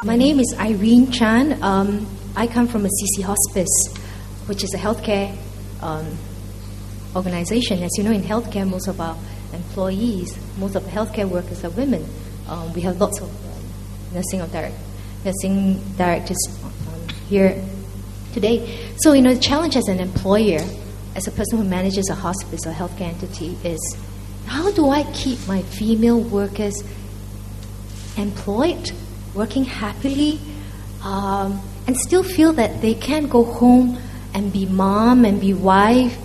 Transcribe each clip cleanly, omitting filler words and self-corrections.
My name is Irene Chan. I come from a CC Hospice, which is a healthcare organization. As you know, in healthcare, most of our employees, most of the healthcare workers are women. We have lots of nursing directors here today. So, the challenge as an employer, as a person who manages a hospice or healthcare entity, is how do I keep my female workers employed, working happily, and still feel that they can go home and be mom and be wife,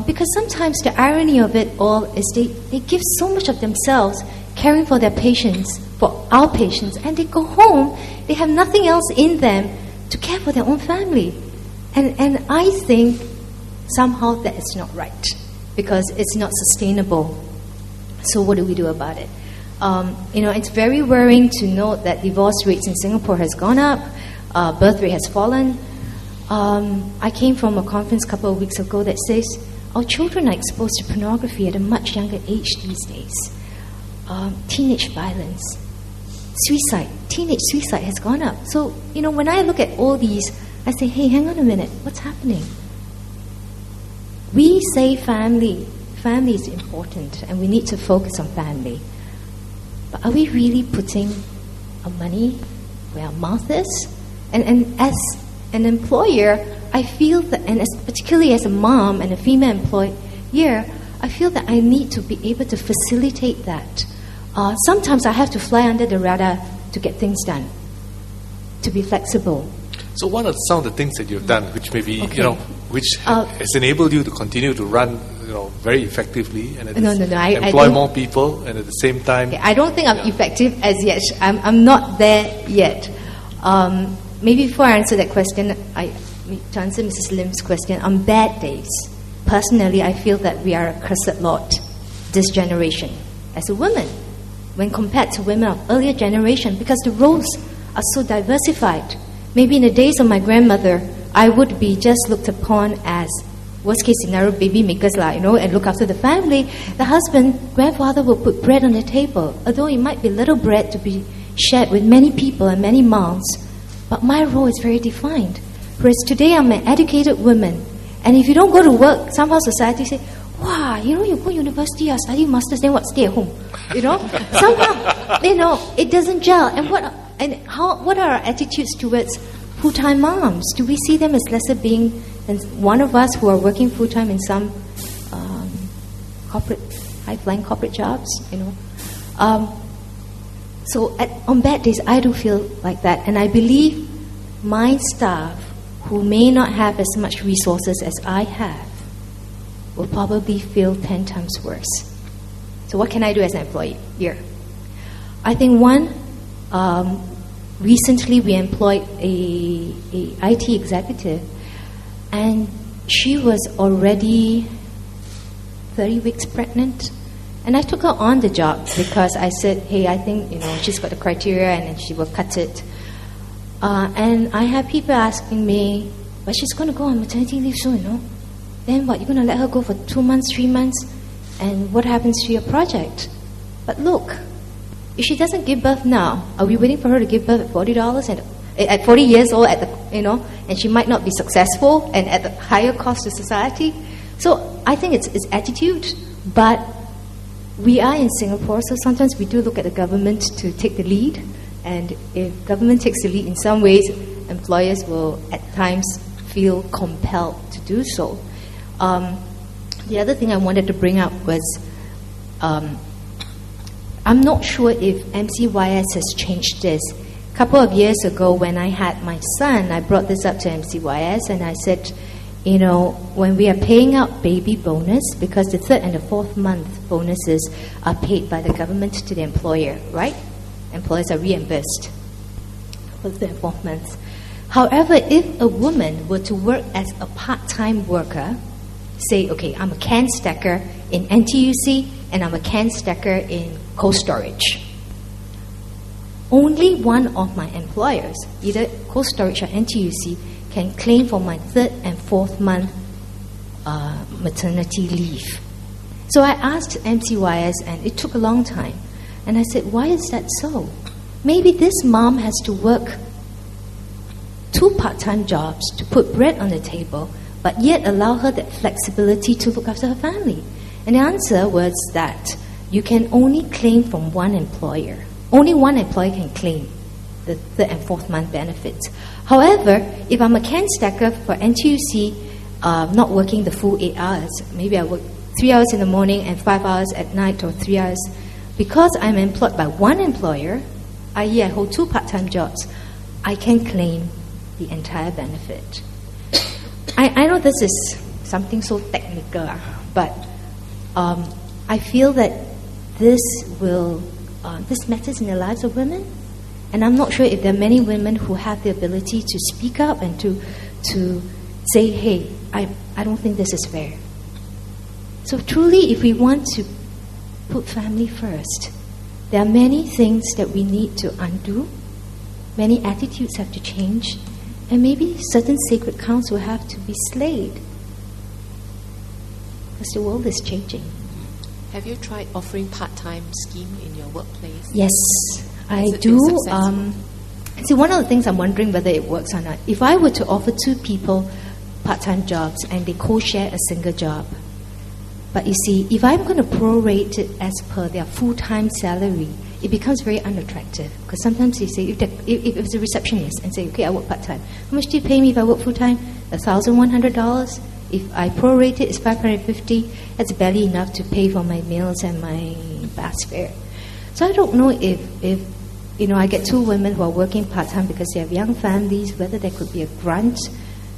because sometimes the irony of it all is they give so much of themselves caring for their patients, for our patients, and they go home, they have nothing else in them to care for their own family. And I think somehow that is not right, because it's not sustainable. So what do we do about it? It's very worrying to note that divorce rates in Singapore has gone up, birth rate has fallen. I came from a conference a couple of weeks ago that says our children are exposed to pornography at a much younger age these days. Teenage violence, suicide, teenage suicide has gone up. So, when I look at all these, I say, hey, hang on a minute, what's happening? We say family is important and we need to focus on family. But are we really putting our money where our mouth is? And as an employer, I feel that, and particularly as a mom and a female employer, I feel that I need to be able to facilitate that. Sometimes I have to fly under the radar to get things done, to be flexible. So what are some of the things that you've done which maybe, which has enabled you to continue to run, very effectively and employ more people and at the same time... Okay, I don't think I'm effective as yet. I'm not there yet. Maybe before I answer that question, to answer Mrs. Lim's question, on bad days, personally, I feel that we are a cursed lot, this generation, as a woman, when compared to women of earlier generation, because the roles are so diversified. Maybe in the days of my grandmother, I would be just looked upon as worst case scenario baby makers, and look after the family. The husband, grandfather, will put bread on the table, although it might be little bread to be shared with many people and many mouths. But my role is very defined. Whereas today I'm an educated woman, and if you don't go to work, somehow society say, wow, you go university, you study masters, then what? Stay at home. Somehow, it doesn't gel. And what are our attitudes towards full-time moms? Do we see them as lesser being than one of us who are working full-time in some high-flying corporate jobs? So on bad days, I do feel like that. And I believe my staff, who may not have as much resources as I have, will probably feel 10 times worse. So what can I do as an employee here? I think recently we employed a IT executive, and she was already 30 weeks pregnant. And I took her on the job because I said, hey, I think, she's got the criteria and then she will cut it. And I have people asking me, but she's going to go on maternity leave soon, Then what, you're going to let her go for 2 months, 3 months? And what happens to your project? But look, if she doesn't give birth now, are we waiting for her to give birth at $40 and at 40 years old and she might not be successful and at the higher cost to society? So I think it's attitude, but we are in Singapore, so sometimes we do look at the government to take the lead. And if government takes the lead in some ways, employers will at times feel compelled to do so. The other thing I wanted to bring up was, I'm not sure if MCYS has changed this. A couple of years ago when I had my son, I brought this up to MCYS and I said, when we are paying out baby bonus, because the 3rd and the 4th month bonuses are paid by the government to the employer, right? Employers are reimbursed for the 3rd and 4th months. However, if a woman were to work as a part-time worker, say, okay, I'm a can stacker in NTUC and I'm a can stacker in cold storage, only one of my employers, either cold storage or NTUC, can claim for my 3rd and 4th month maternity leave. So I asked MCYS, and it took a long time. And I said, why is that so? maybe this mom has to work 2 part-time jobs to put bread on the table, but yet allow her that flexibility to look after her family. And the answer was that you can only claim from one employer. Only one employer can claim the 3rd and 4th month benefits. However, if I'm a can stacker for NTUC, not working the full 8 hours, maybe I work 3 hours in the morning and 5 hours at night, or 3 hours, because I'm employed by one employer, i.e. I hold 2 part-time jobs, I can claim the entire benefit. I know this is something so technical, but I feel that this matters in the lives of women, and I'm not sure if there are many women who have the ability to speak up and to say, hey, I don't think this is fair. So truly, if we want to put family first, there are many things that we need to undo, many attitudes have to change, and maybe certain sacred cows will have to be slayed, because the world is changing. Have you tried offering part-time scheme in your workplace? Yes, I do. See, one of the things I'm wondering whether it works or not. If I were to offer 2 people part-time jobs and they co-share a single job, but you see, if I'm going to prorate it as per their full-time salary, it becomes very unattractive. Because sometimes you say, if it's a receptionist and say, okay, I work part-time, how much do you pay me if I work full-time? $1,100. If I prorate it, it's $550. That's barely enough to pay for my meals and my bus fare. So I don't know if I get 2 women who are working part-time because they have young families, whether there could be a grant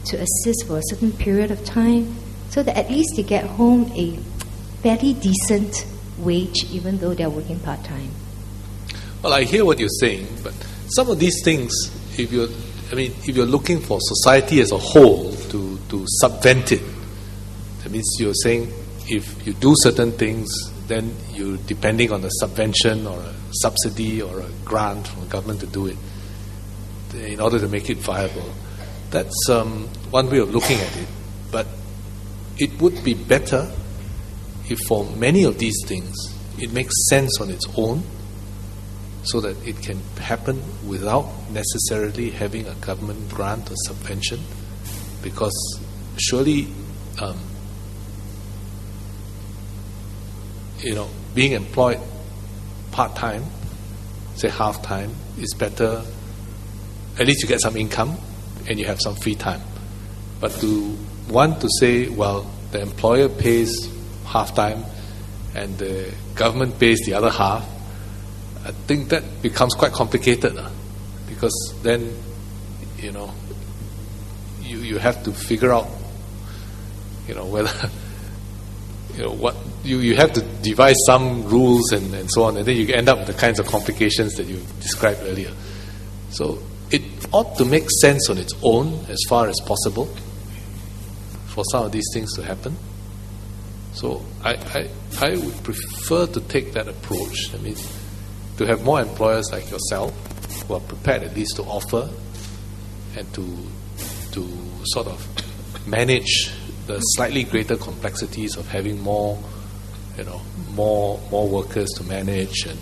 to assist for a certain period of time, so that at least they get home a fairly decent wage, even though they're working part-time. Well, I hear what you're saying, but some of these things, if you're looking for society as a whole to subvent it, that means you're saying if you do certain things, then you're depending on a subvention or a subsidy or a grant from the government to do it in order to make it viable. That's one way of looking at it. But it would be better if for many of these things it makes sense on its own, so that it can happen without necessarily having a government grant or subvention, because surely being employed part-time, say half-time, is better. At least you get some income and you have some free time. But to want to say, well, the employer pays half-time and the government pays the other half, I think that becomes quite complicated, because then you have to figure out whether what you have to devise some rules and so on, and then you end up with the kinds of complications that you described earlier. So it ought to make sense on its own as far as possible for some of these things to happen. So I would prefer to take that approach. I mean, to have more employers like yourself who are prepared at least to offer and to sort of manage the slightly greater complexities of having more workers to manage, and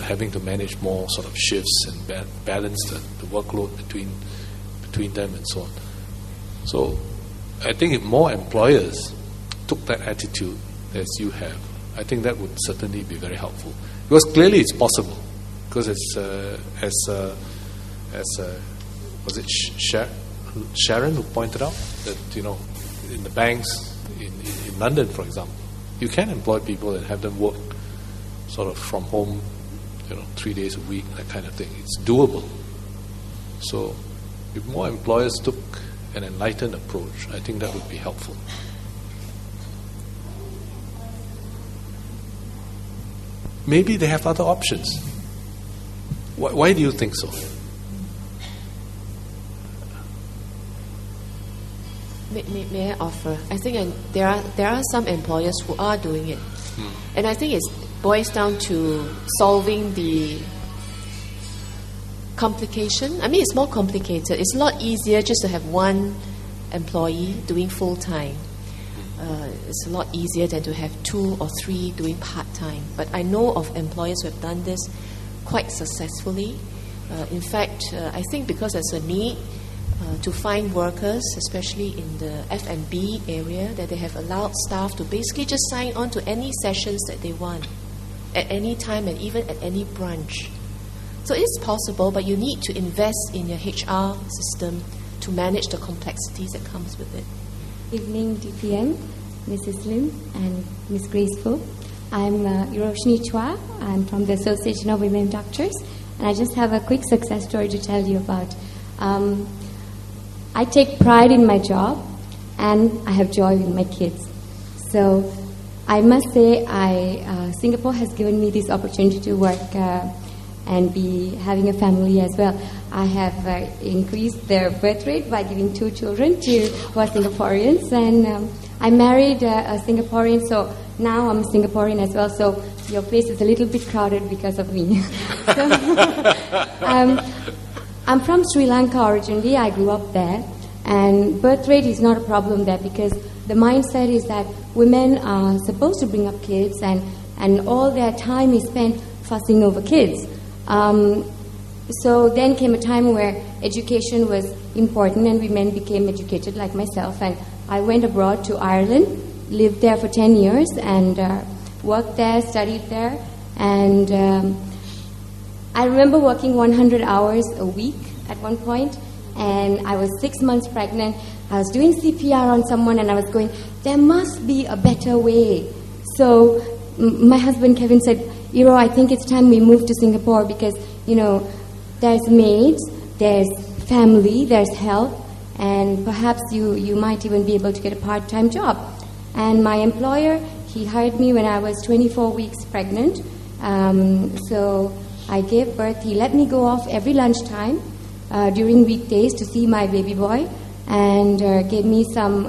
having to manage more sort of shifts and balance the workload between them and so on. So I think if more employers took that attitude as you have, I think that would certainly be very helpful. Because clearly it's possible. Because it's was it Sharon who pointed out that in the banks in London, for example, you can employ people and have them work sort of from home, 3 days a week, that kind of thing. It's doable. So if more employers took an enlightened approach, I think that would be helpful. Maybe they have other options. Why do you think so? May I offer? I think there are some employers who are doing it, and I think it boils down to solving the complication. I mean, it's more complicated. It's a lot easier just to have one employee doing full time. It's a lot easier than to have 2 or 3 doing part time. But I know of employers who have done this quite successfully. In fact, I think because there's a need to find workers, especially in the F&B area, that they have allowed staff to basically just sign on to any sessions that they want at any time and even at any branch. So it's possible, but you need to invest in your HR system to manage the complexities that comes with it. Evening, DPM, Mrs. Lim and Ms. Graceful. I'm Roshni Chua. I'm from the Association of Women Doctors, and I just have a quick success story to tell you about. I take pride in my job, and I have joy with my kids. So I must say, Singapore has given me this opportunity to work and be having a family as well. I have increased their birth rate by giving 2 children who are Singaporeans, and I married a Singaporean, so now I'm a Singaporean as well, so your place is a little bit crowded because of me. I'm from Sri Lanka originally. I grew up there, and birth rate is not a problem there because the mindset is that women are supposed to bring up kids, and all their time is spent fussing over kids. So then came a time where education was important and women became educated like myself, and I went abroad to Ireland, lived there for 10 years and worked there, studied there, and I remember working 100 hours a week at one point, and I was 6 months pregnant. I was doing CPR on someone, and I was going, there must be a better way. So my husband Kevin said, Iro, I think it's time we move to Singapore because, there's maids, there's family, there's help, and perhaps you might even be able to get a part-time job. And my employer, he hired me when I was 24 weeks pregnant. So I gave birth. He let me go off every lunchtime during weekdays to see my baby boy, and gave me some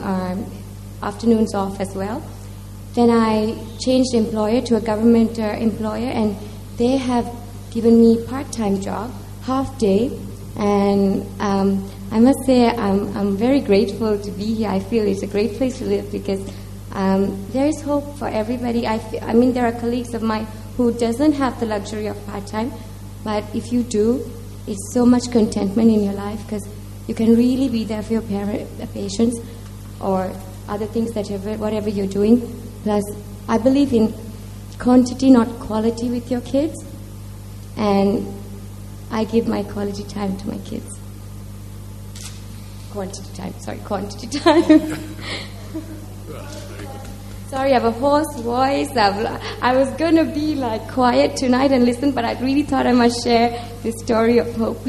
afternoons off as well. Then I changed employer to a government employer, and they have given me part-time job, half day, and I must say I'm very grateful to be here. I feel it's a great place to live because there is hope for everybody. I mean, there are colleagues of mine who doesn't have the luxury of part-time, but if you do, it's so much contentment in your life because you can really be there for your patients or other things that whatever you're doing. Plus, I believe in quantity, not quality with your kids, and I give my quality time to my kids. Quantity time. Sorry, I have a hoarse voice. I was going to be quiet tonight and listen, but I really thought I must share this story of hope.